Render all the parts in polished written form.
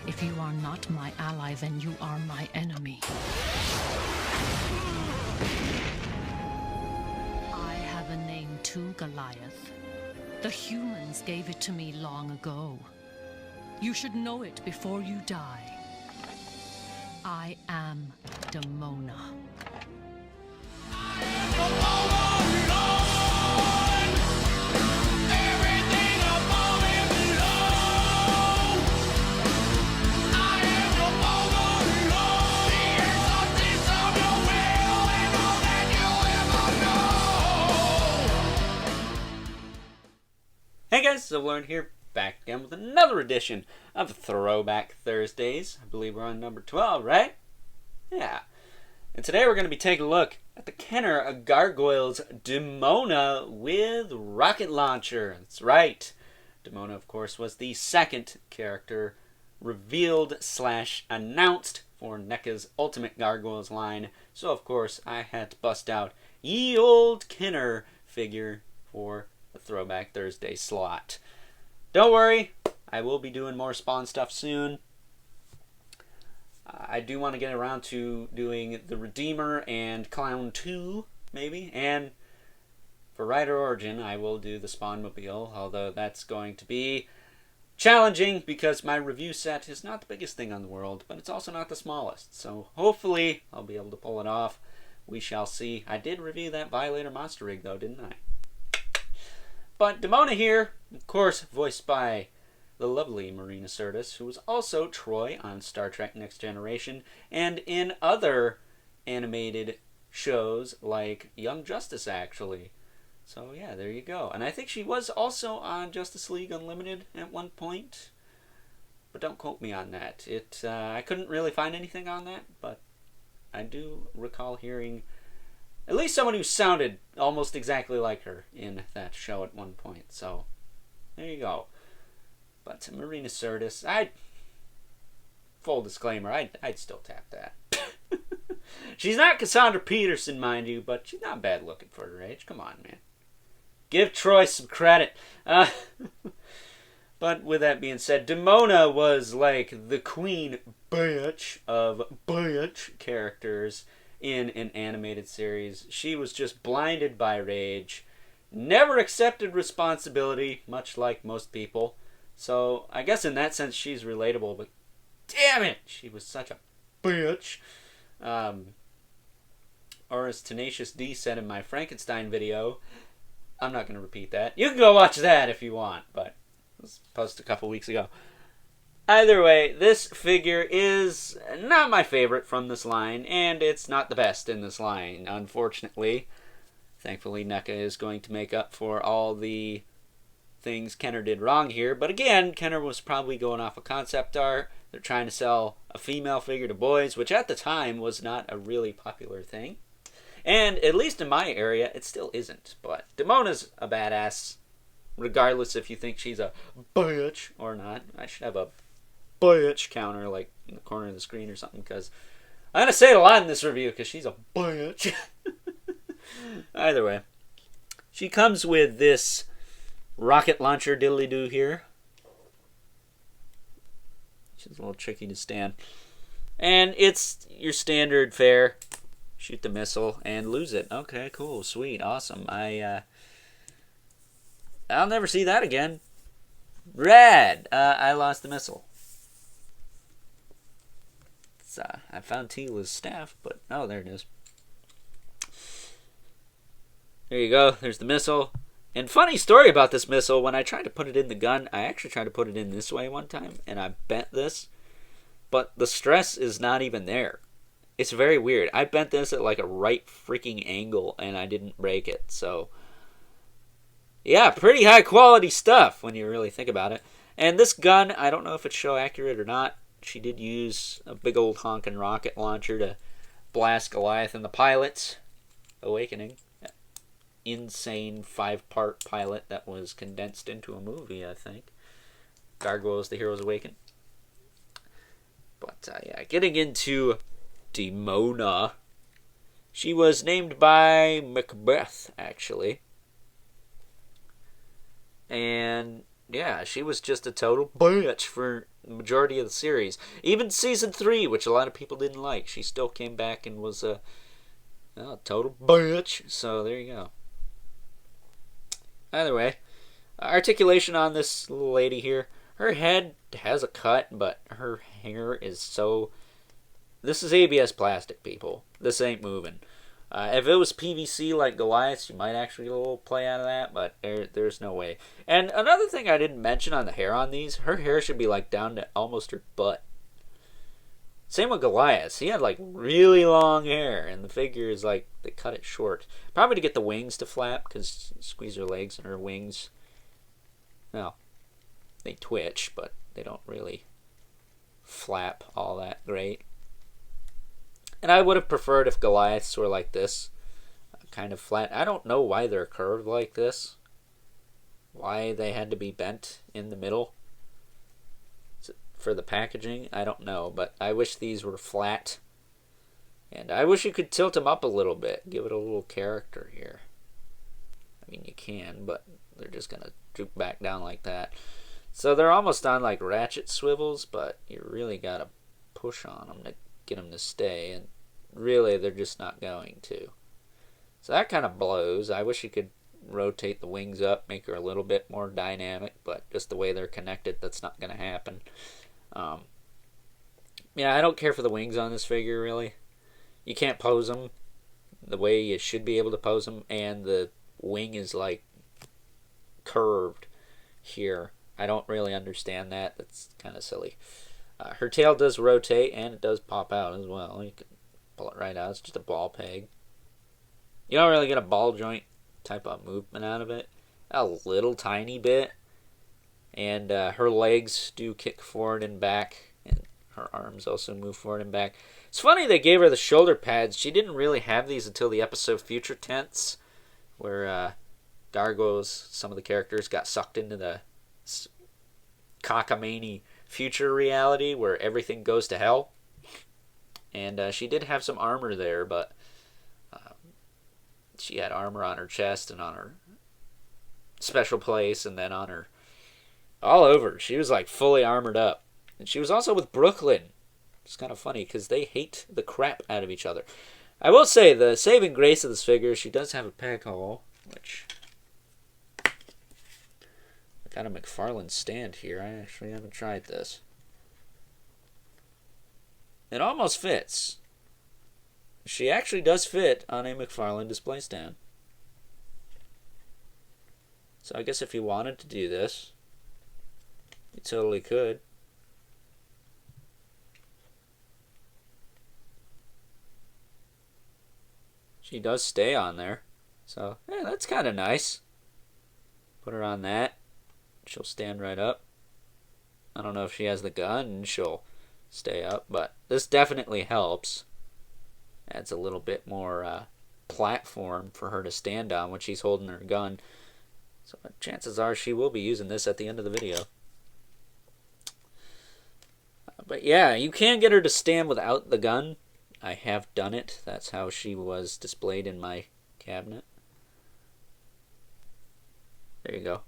If you are not my ally, then you are my enemy. I have a name too, Goliath. The humans gave it to me long ago. You should know it before you die. I am Demona. Hey guys, so Lauren here, back again with another edition of Throwback Thursdays. I believe we're on number 12, right? Yeah. And today we're going to be taking a look at the Kenner Gargoyles Demona with rocket launcher. That's right. Demona, of course, was the second character revealed / announced for NECA's Ultimate Gargoyles line. So, of course, I had to bust out ye old Kenner figure for the Throwback Thursday slot. Don't worry, I will be doing more Spawn stuff soon. I do want to get around to doing the Redeemer and Clown 2, maybe. And for Rider Origin, I will do the Spawnmobile, although that's going to be challenging because my review set is not the biggest thing on the world, but it's also not the smallest. So hopefully I'll be able to pull it off. We shall see. I did review that Violator Monster Rig, though, didn't I? But Demona here, of course, voiced by the lovely Marina Sirtis, who was also Troy on Star Trek Next Generation and in other animated shows like Young Justice, actually. So yeah, there you go. And I think she was also on Justice League Unlimited at one point, but don't quote me on that. I couldn't really find anything on that, but I do recall hearing at least someone who sounded almost exactly like her in that show at one point. So, there you go. But to Marina Sirtis, full disclaimer, I'd still tap that. She's not Cassandra Peterson, mind you, but she's not bad looking for her age. Come on, man. Give Troy some credit. But with that being said, Demona was like the queen bitch of bitch characters in an animated series. She was just blinded by rage, never accepted responsibility, much like most people. So I guess in that sense she's relatable, but damn it, she was such a bitch. Or as Tenacious D said in my Frankenstein video, I'm not going to repeat that. You can go watch that if you want, but it was posted a couple weeks ago. Either way, this figure is not my favorite from this line, and it's not the best in this line, unfortunately. Thankfully, NECA is going to make up for all the things Kenner did wrong here. But again, Kenner was probably going off a concept art. They're trying to sell a female figure to boys, which at the time was not a really popular thing. And at least in my area, it still isn't. But Demona's a badass, regardless if you think she's a bitch or not. I should have a bitch counter like in the corner of the screen or something, because I'm going to say it a lot in this review because she's a bitch. Either way, she comes with this rocket launcher diddly-doo here. She's a little tricky to stand. And it's your standard fare. Shoot the missile and lose it. Okay, cool, sweet, awesome. I'll never see that again. Rad! I lost the missile. I found Tila's staff, but oh, there it is. There you go. There's the missile. And funny story about this missile, when I tried to put it in the gun, I actually tried to put it in this way one time, and I bent this, but the stress is not even there. It's very weird. I bent this at like a right freaking angle, and I didn't break it. So, yeah, pretty high quality stuff when you really think about it. And this gun, I don't know if it's show accurate or not. She did use a big old honkin' rocket launcher to blast Goliath and the pilots. Awakening. Insane 5-part pilot that was condensed into a movie, I think. Gargoyles, The Heroes Awaken. But, yeah, getting into Demona. She was named by Macbeth, actually. And yeah, she was just a total bitch for the majority of the series. Even season 3, which a lot of people didn't like, she still came back and was a total bitch. So there you go. Either way, articulation on this little lady here. Her head has a cut, but her hair is so... This is ABS plastic, people. This ain't moving. If it was PVC like Goliath's, you might actually get a little play out of that, but there's no way. And another thing I didn't mention on the hair on these, her hair should be like down to almost her butt. Same with Goliath. He had like really long hair, and the figure is like, they cut it short. Probably to get the wings to flap, because squeeze her legs and her wings. Well, they twitch, but they don't really flap all that great. And I would have preferred if Goliaths were like this, kind of flat. I don't know why they're curved like this. Why they had to be bent in the middle for the packaging, I don't know. But I wish these were flat. And I wish you could tilt them up a little bit. Give it a little character here. I mean, you can, but they're just going to droop back down like that. So they're almost on like ratchet swivels, but you really got to push on them to get them to stay. And really, they're just not going to. So that kind of blows. I wish you could rotate the wings up, make her a little bit more dynamic, but just the way they're connected, that's not going to happen. Yeah, I don't care for the wings on this figure, really. You can't pose them the way you should be able to pose them, and the wing is like curved here. I don't really understand that. That's kind of silly. Her tail does rotate, and it does pop out as well. You can pull it right out. It's just a ball peg. You don't really get a ball joint type of movement out of it. A little tiny bit. And her legs do kick forward and back. And her arms also move forward and back. It's funny they gave her the shoulder pads. She didn't really have these until the episode Future Tense, where Gargoyles, some of the characters, got sucked into the cockamamie future reality where everything goes to hell. And she did have some armor there, but she had armor on her chest and on her special place and then on her all over. She was like fully armored up. And she was also with Brooklyn. It's kind of funny because they hate the crap out of each other. I will say the saving grace of this figure, she does have a peg hole, which I got a McFarlane stand here. I actually haven't tried this. It almost fits. She actually does fit on a McFarlane display stand. So I guess if you wanted to do this, you totally could. She does stay on there. So, yeah, that's kind of nice. Put her on that. She'll stand right up. I don't know if she has the gun and she'll stay up, but this definitely helps. Adds a little bit more platform for her to stand on when she's holding her gun. So chances are she will be using this at the end of the video. But yeah, you can get her to stand without the gun. I have done it. That's how she was displayed in my cabinet. There you go.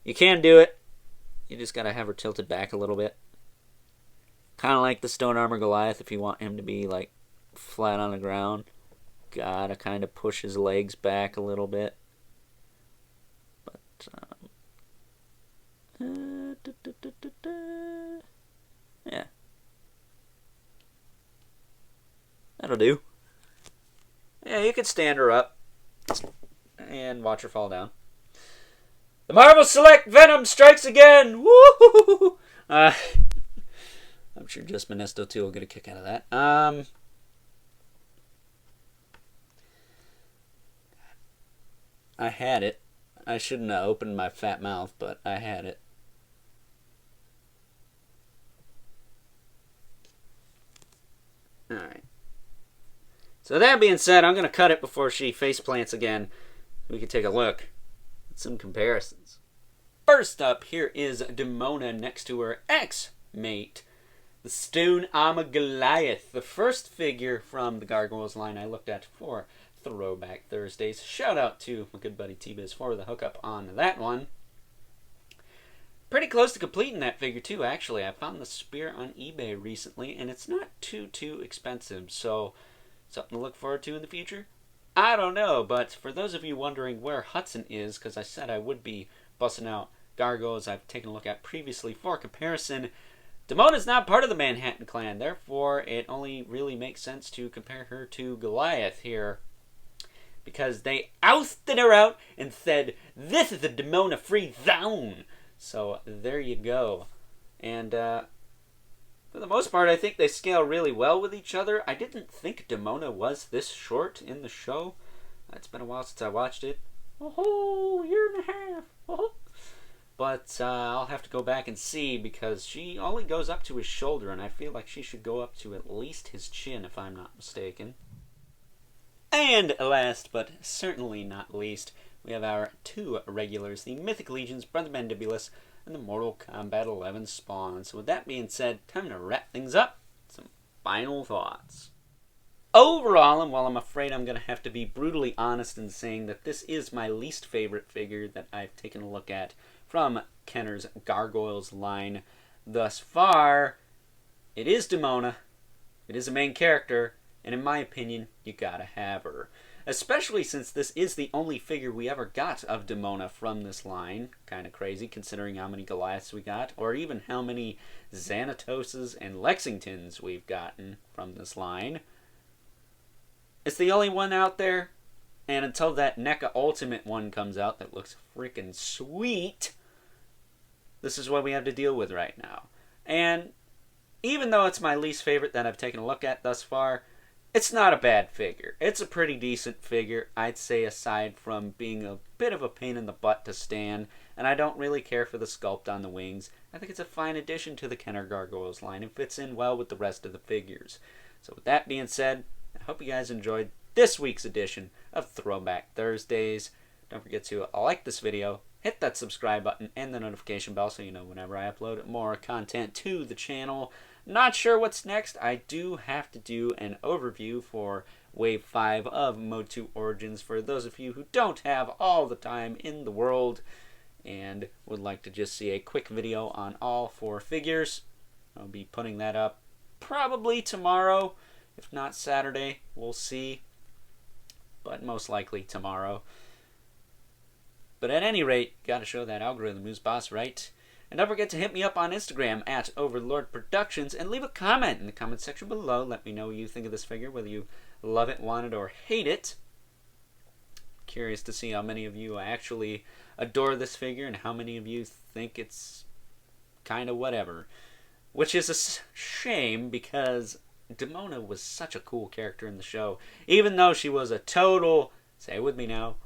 You can do it. You just gotta have her tilted back a little bit. Kind of like the Stone Armor Goliath, if you want him to be like flat on the ground. Gotta kind of push his legs back a little bit. But, yeah. That'll do. Yeah, you could stand her up and watch her fall down. The Marvel Select Venom strikes again! Woo! I'm sure Just Monesto 2 will get a kick out of that. I had it. I shouldn't have opened my fat mouth, but I had it. Alright. So that being said, I'm going to cut it before she face plants again. We can take a look at some comparisons. First up, here is Demona next to her ex-mate, the Stone Armor Goliath, the first figure from the Gargoyles line I looked at for Throwback Thursdays. Shout out to my good buddy T-Biz for the hookup on that one. pretty close to completing that figure too, actually. I found the spear on eBay recently, and it's not too expensive, so something to look forward to in the future? I don't know, but for those of you wondering where Hudson is, because I said I would be busting out gargoyles I've taken a look at previously for comparison, Demona is not part of the Manhattan clan, therefore it only really makes sense to compare her to Goliath here, because they ousted her out and said, "This is a Demona-free zone." So there you go. And for the most part, I think they scale really well with each other. I didn't think Demona was this short in the show. It's been a while since I watched it. A whole year and a half. But I'll have to go back and see, because she only goes up to his shoulder, and I feel like she should go up to at least his chin, if I'm not mistaken. And last, but certainly not least, we have our two regulars, the Mythic Legions, Brother Mandibulus, and the Mortal Kombat 11 Spawn. So with that being said, time to wrap things up. Some final thoughts. Overall, and while I'm afraid I'm going to have to be brutally honest in saying that this is my least favorite figure that I've taken a look at from Kenner's Gargoyles line thus far, it is Demona. It is a main character, and in my opinion, you gotta have her. Especially since this is the only figure we ever got of Demona from this line. Kinda crazy considering how many Goliaths we got, or even how many Xanatoses and Lexingtons we've gotten from this line. It's the only one out there, and until that NECA Ultimate one comes out that looks freaking sweet, this is what we have to deal with right now. And even though it's my least favorite that I've taken a look at thus far, it's not a bad figure. It's a pretty decent figure, I'd say, aside from being a bit of a pain in the butt to stand, and I don't really care for the sculpt on the wings. I think it's a fine addition to the Kenner Gargoyles line and fits in well with the rest of the figures. So with that being said, I hope you guys enjoyed this week's edition of Throwback Thursdays. Don't forget to like this video, hit that subscribe button and the notification bell so you know whenever I upload more content to the channel. Not sure what's next. I do have to do an overview for Wave 5 of Mode 2 Origins for those of you who don't have all the time in the world and would like to just see a quick video on all 4 figures. I'll be putting that up probably tomorrow, if not Saturday. We'll see, but most likely tomorrow. But at any rate, gotta show that algorithm who's boss, right? And don't forget to hit me up on Instagram at Overlord Productions and leave a comment in the comment section below. Let me know what you think of this figure, whether you love it, want it, or hate it. Curious to see how many of you actually adore this figure and how many of you think it's kind of whatever. Which is a shame, because Demona was such a cool character in the show. Even though she was a total, say it with me now,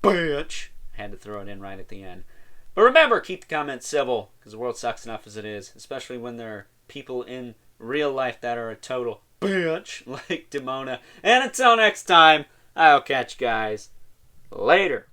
bitch. I had to throw it in right at the end. But remember, keep the comments civil, because the world sucks enough as it is, especially when there are people in real life that are a total bitch, like Demona. And until next time, I'll catch you guys later.